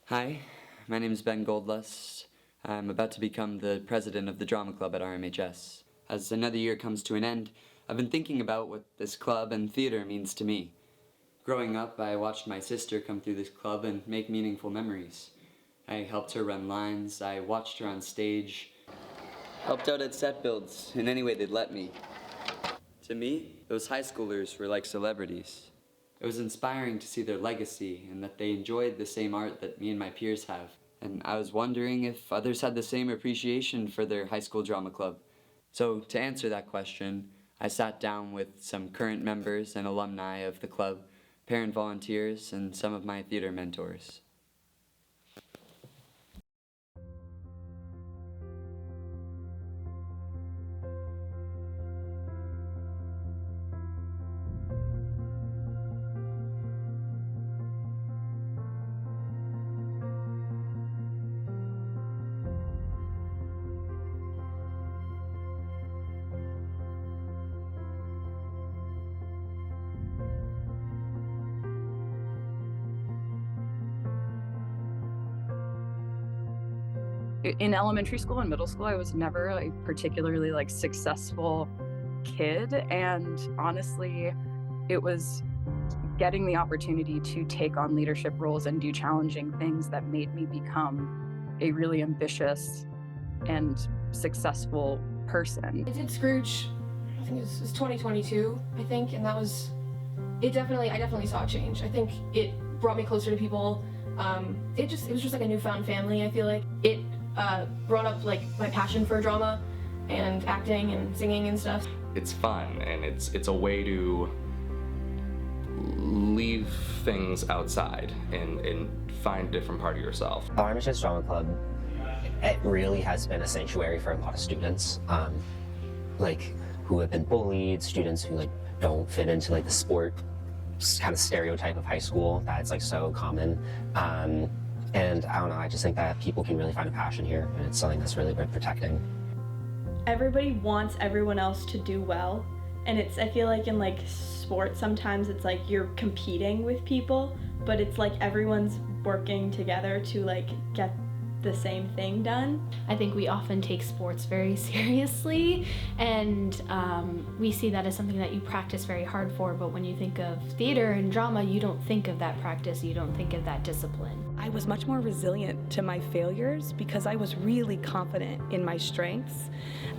Hi, my name is Ben Goldlust. I'm about to become the president of the Drama Club at RMHS. As another year comes to an end, I've been thinking about what this club and theater means to me. Growing up, I watched my sister come through this club and make meaningful memories. I helped her run lines, I watched her on stage, helped out at set builds in any way they'd let me. To me, those high schoolers were like celebrities. It was inspiring to see their legacy and that they enjoyed the same art that me and my peers have. And I was wondering if others had the same appreciation for their high school drama club. So to answer that question, I sat down with some current members and alumni of the club, parent volunteers, and some of my theater mentors. In elementary school and middle school, I was never a particularly successful kid, and honestly, it was getting the opportunity to take on leadership roles and do challenging things that made me become a really ambitious and successful person. I did Scrooge, I think it was 2022, I think, and I definitely saw a change. I think it brought me closer to people. It was just like a newfound family, I feel like. It brought up my passion for drama and acting and singing and stuff. It's fun, and it's a way to leave things outside and find a different part of yourself. RMHS Drama Club, it really has been a sanctuary for a lot of students, who have been bullied, students who don't fit into the sport kind of stereotype of high school that's so common. And I don't know, I just think that people can really find a passion here, and it's something that's really worth protecting. Everybody wants everyone else to do well, and I feel like in sports sometimes it's you're competing with people, but it's everyone's working together to get the same thing done. I think we often take sports very seriously, and we see that as something that you practice very hard for, but when you think of theater and drama, you don't think of that practice, you don't think of that discipline. I was much more resilient to my failures because I was really confident in my strengths,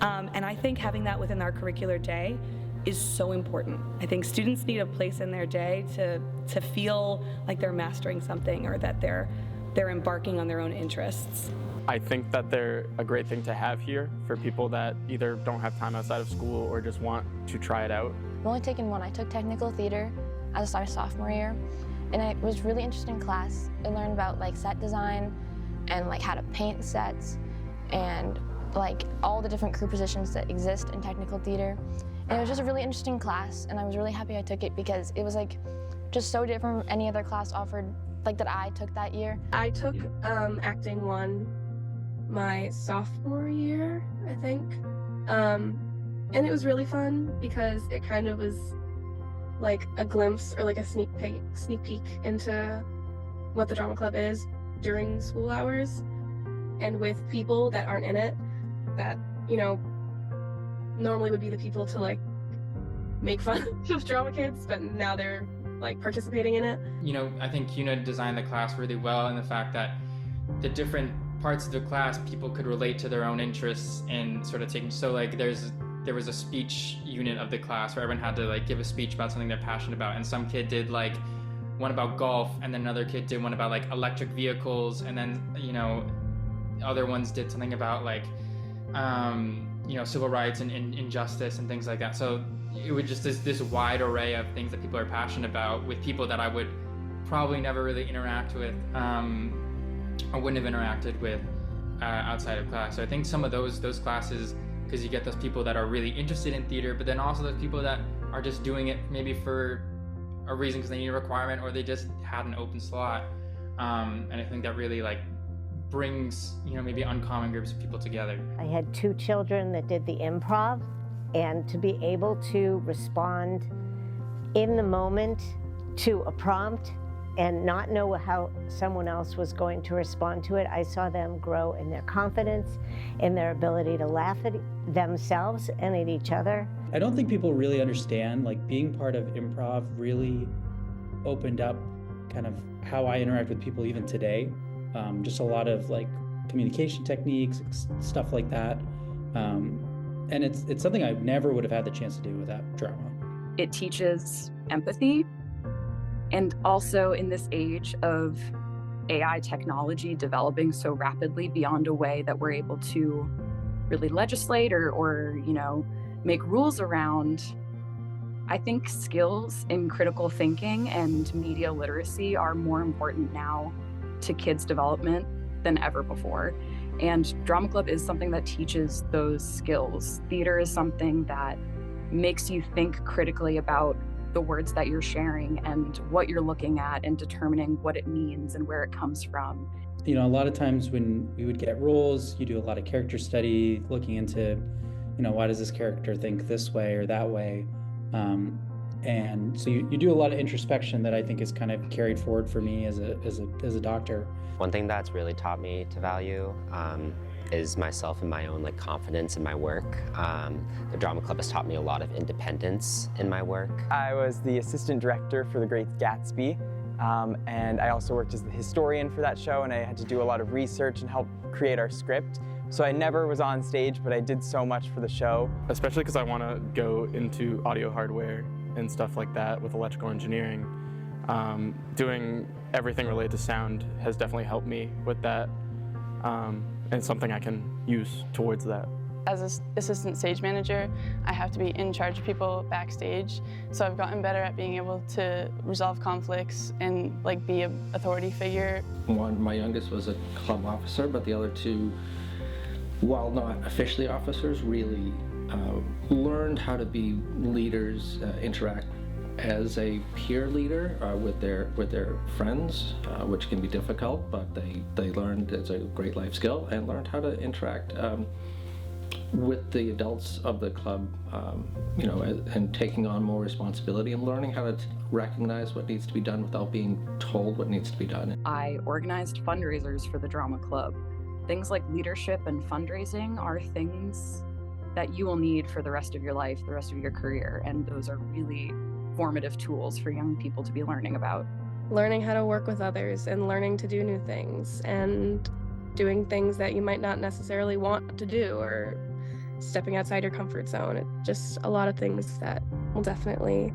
and I think having that within our curricular day is so important. I think students need a place in their day to feel like they're mastering something, or that they're embarking on their own interests. I think that they're a great thing to have here for people that either don't have time outside of school or just want to try it out. I've only taken one. I took technical theater as a sophomore year, and it was a really interesting class. I learned about set design and how to paint sets and all the different crew positions that exist in technical theater. And it was just a really interesting class, and I was really happy I took it because it was just so different from any other class offered that I took that year. I took acting 1 my sophomore year, I think, and it was really fun because it kind of was a glimpse or a sneak peek into what the drama club is during school hours, and with people that aren't in it, that normally would be the people to make fun of drama kids, but now they're participating in it. I think Una designed the class really well, in the fact that the different parts of the class, people could relate to their own interests and sort of taking. So there was a speech unit of the class where everyone had to give a speech about something they're passionate about, and some kid did one about golf, and then another kid did one about electric vehicles, and then other ones did something about civil rights and injustice and things like that. So it was just this wide array of things that people are passionate about, with people that I would probably never really interact with, or wouldn't have interacted with outside of class. So I think some of those classes, because you get those people that are really interested in theater, but then also those people that are just doing it maybe for a reason because they need a requirement, or they just had an open slot. And I think that really brings maybe uncommon groups of people together. I had 2 children that did the improv, and to be able to respond in the moment to a prompt and not know how someone else was going to respond to it. I saw them grow in their confidence, in their ability to laugh at themselves and at each other. I don't think people really understand, like, being part of improv really opened up kind of how I interact with people even today. Just a lot of like communication techniques, stuff like that. And it's something I never would have had the chance to do without drama. It teaches empathy, and also in this age of AI technology developing so rapidly beyond a way that we're able to really legislate or make rules around, I think skills in critical thinking and media literacy are more important now to kids' development than ever before. And Drama Club is something that teaches those skills. Theater is something that makes you think critically about the words that you're sharing and what you're looking at and determining what it means and where it comes from. A lot of times when we would get roles, you do a lot of character study, looking into, why does this character think this way or that way? And so you do a lot of introspection that I think is kind of carried forward for me as a doctor. One thing that's really taught me to value is myself and my own confidence in my work. The Drama Club has taught me a lot of independence in my work. I was the assistant director for The Great Gatsby, and I also worked as the historian for that show, and I had to do a lot of research and help create our script. So I never was on stage, but I did so much for the show. Especially because I want to go into audio hardware and stuff like that with electrical engineering. Doing everything related to sound has definitely helped me with that, and something I can use towards that. As an assistant stage manager, I have to be in charge of people backstage, so I've gotten better at being able to resolve conflicts and be an authority figure. My youngest was a club officer, but the other two, while not officially officers, really learned how to be leaders, interact as a peer leader with their friends, which can be difficult, but they learned, it's a great life skill, and learned how to interact with the adults of the club, and taking on more responsibility and learning how to recognize what needs to be done without being told what needs to be done. I organized fundraisers for the Drama Club. Things like leadership and fundraising are things that you will need for the rest of your life, the rest of your career, and those are really formative tools for young people to be learning about. Learning how to work with others and learning to do new things and doing things that you might not necessarily want to do, or stepping outside your comfort zone. It's just a lot of things that will definitely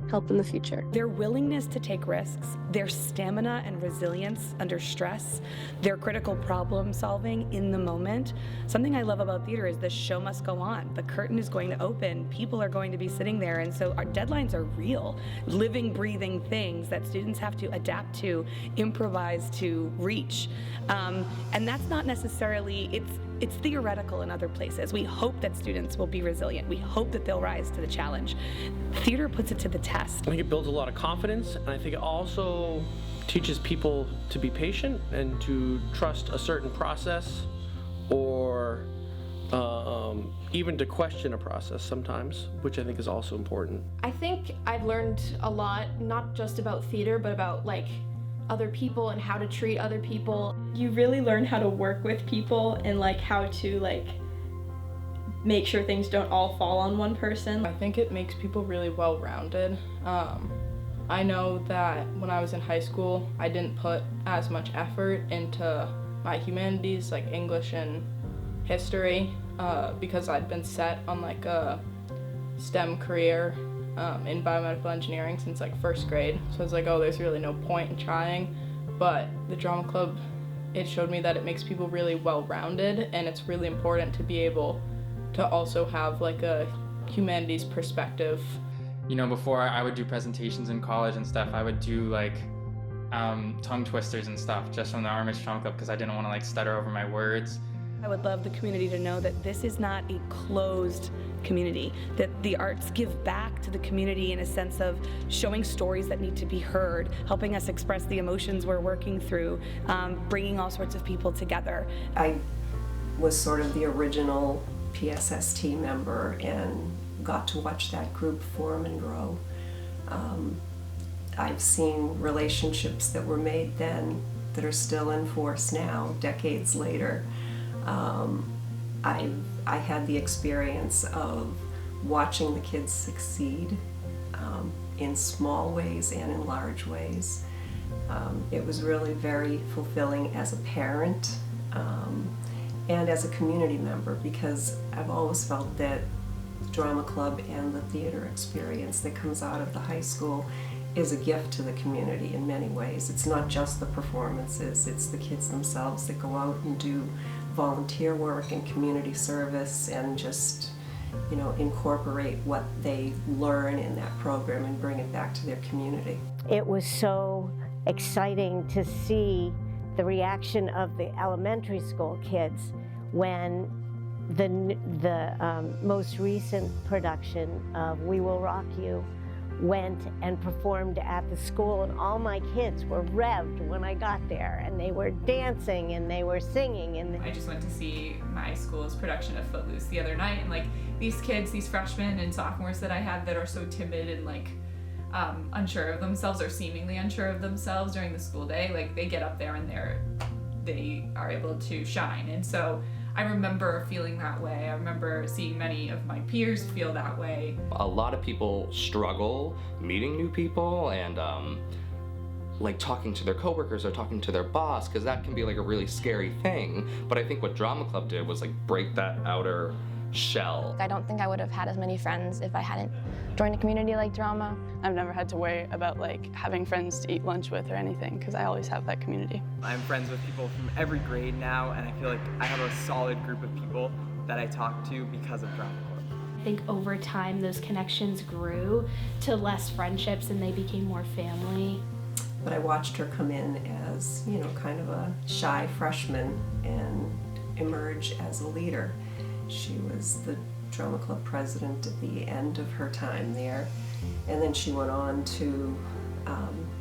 help in the future. Their willingness to take risks, their stamina and resilience under stress, their critical problem solving in the moment. Something I love about theater is the show must go on. The curtain is going to open, people are going to be sitting there, and so our deadlines are real, living, breathing things that students have to adapt to, improvise to, reach. And that's not necessarily, it's theoretical in other places. We hope that students will be resilient. We hope that they'll rise to the challenge. Theater puts it to the test. I think it builds a lot of confidence, and I think it also teaches people to be patient and to trust a certain process, or even to question a process sometimes, which I think is also important. I think I've learned a lot, not just about theater, but about other people and how to treat other people. You really learn how to work with people and how to make sure things don't all fall on one person. I think it makes people really well-rounded. I know that when I was in high school, I didn't put as much effort into my humanities, like English and history, because I'd been set on a STEM career in biomedical engineering since first grade. So I was oh, there's really no point in trying. But the Drama Club, it showed me that it makes people really well-rounded, and it's really important to be able to also have a humanities perspective. Before I would do presentations in college and stuff, I would do tongue twisters and stuff just from the RMHS Drama Club because I didn't want to stutter over my words. I would love the community to know that this is not a closed community, that the arts give back to the community in a sense of showing stories that need to be heard, helping us express the emotions we're working through, bringing all sorts of people together. I was sort of the original PSS team member and got to watch that group form and grow. I've seen relationships that were made then that are still in force now, decades later. I had the experience of watching the kids succeed in small ways and in large ways. It was really very fulfilling as a parent and as a community member, because I've always felt that drama club and the theater experience that comes out of the high school is a gift to the community in many ways. It's not just the performances, it's the kids themselves that go out and do volunteer work and community service and just, you know, incorporate what they learn in that program and bring it back to their community. It was so exciting to see the reaction of the elementary school kids when the most recent production of We Will Rock You went and performed at the school, and all my kids were revved when I got there, and they were dancing and they were singing. And I just went to see my school's production of Footloose the other night, and like these kids, these freshmen and sophomores that I had that are so timid and like unsure of themselves or seemingly unsure of themselves during the school day, like they get up there and they are able to shine. And so I remember feeling that way. I remember seeing many of my peers feel that way. A lot of people struggle meeting new people and like talking to their coworkers or talking to their boss, because that can be like a really scary thing. But I think what Drama Club did was like break that outer shell. I don't think I would have had as many friends if I hadn't joined a community like drama. I've never had to worry about like having friends to eat lunch with or anything, because I always have that community. I'm friends with people from every grade now, and I feel like I have a solid group of people that I talk to because of Drama Club. I think over time those connections grew to less friendships and they became more family. But I watched her come in as, you know, kind of a shy freshman and emerge as a leader. She was the drama club president at the end of her time there, and then she went on to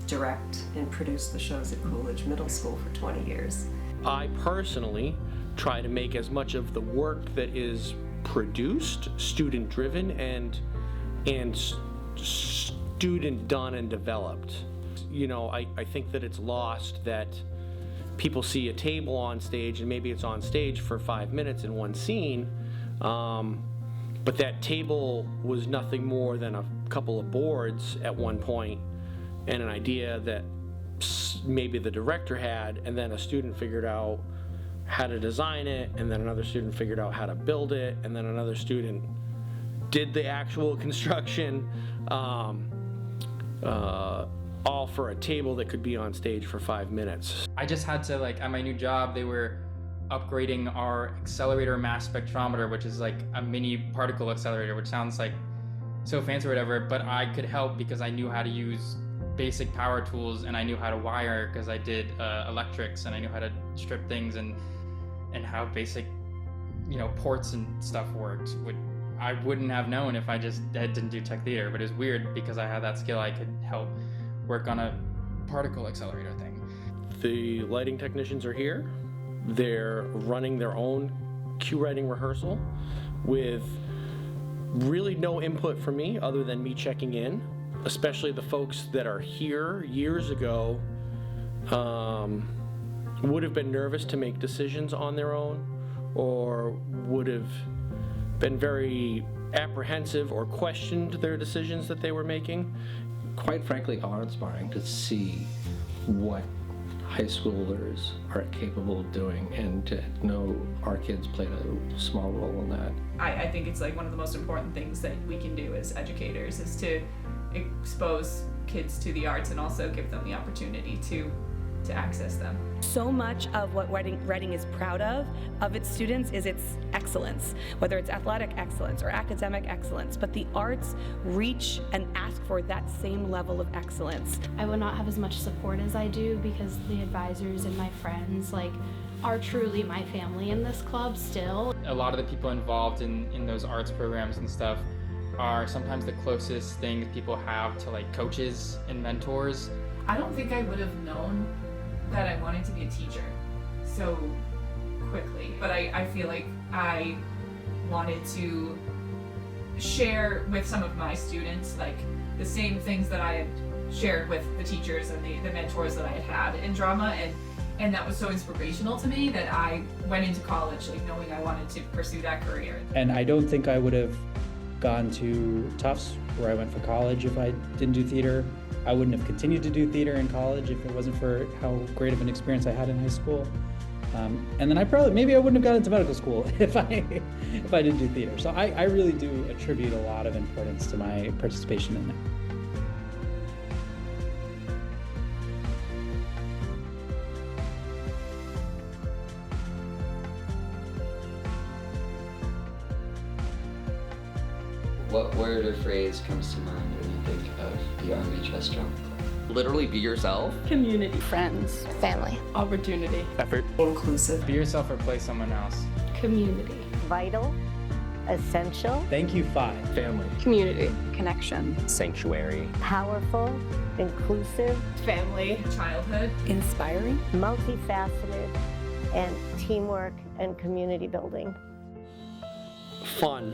direct and produce the shows at Coolidge Middle School for 20 years. I personally try to make as much of the work that is produced student-driven and student-done and developed. You know, I think that it's lost that people see a table on stage and maybe it's on stage for 5 minutes in one scene, but that table was nothing more than a couple of boards at one point and an idea that maybe the director had, and then a student figured out how to design it, and then another student figured out how to build it, and then another student did the actual construction, all for a table that could be on stage for 5 minutes. I just had to, like, at my new job, they were upgrading our accelerator mass spectrometer, which is like a mini particle accelerator, which sounds like so fancy or whatever, but I could help because I knew how to use basic power tools, and I knew how to wire because I did electrics, and I knew how to strip things and how basic, you know, ports and stuff worked. I wouldn't have known if I just didn't do tech theater, but it's weird because I had that skill. I could help work on a particle accelerator thing. The lighting technicians are here. They're running their own cue writing rehearsal with really no input from me other than me checking in, especially the folks that are here years ago would have been nervous to make decisions on their own, or would have been very apprehensive or questioned their decisions that they were making. Quite frankly, awe-inspiring to see what high schoolers are capable of doing, and to know our kids played a small role in that. I think it's like one of the most important things that we can do as educators is to expose kids to the arts and also give them the opportunity to access them. So much of what Reading is proud of its students, is its excellence, whether it's athletic excellence or academic excellence, but the arts reach and ask for that same level of excellence. I would not have as much support as I do because the advisors and my friends are truly my family in this club still. A lot of the people involved in those arts programs and stuff are sometimes the closest things people have to like coaches and mentors. I don't think I would have known that I wanted to be a teacher so quickly, but I feel like I wanted to share with some of my students like the same things that I had shared with the teachers and the mentors that I had in drama, and that was so inspirational to me that I went into college like knowing I wanted to pursue that career. And I don't think I would have gone to Tufts, where I went for college, if I didn't do theater. I wouldn't have continued to do theater in college if it wasn't for how great of an experience I had in high school. And then maybe I wouldn't have got into medical school if I didn't do theater. So I really do attribute a lot of importance to my participation in it. What word or phrase comes to mind when you think of the RMHS Drama Club? Literally be yourself. Community. Friends. Family. Opportunity. Effort. Inclusive. Be yourself or play someone else. Community. Vital. Essential. Thank you, 5. Family. Community. Connection. Sanctuary. Powerful. Inclusive. Family. Childhood. Inspiring. Multifaceted. And teamwork and community building. Fun.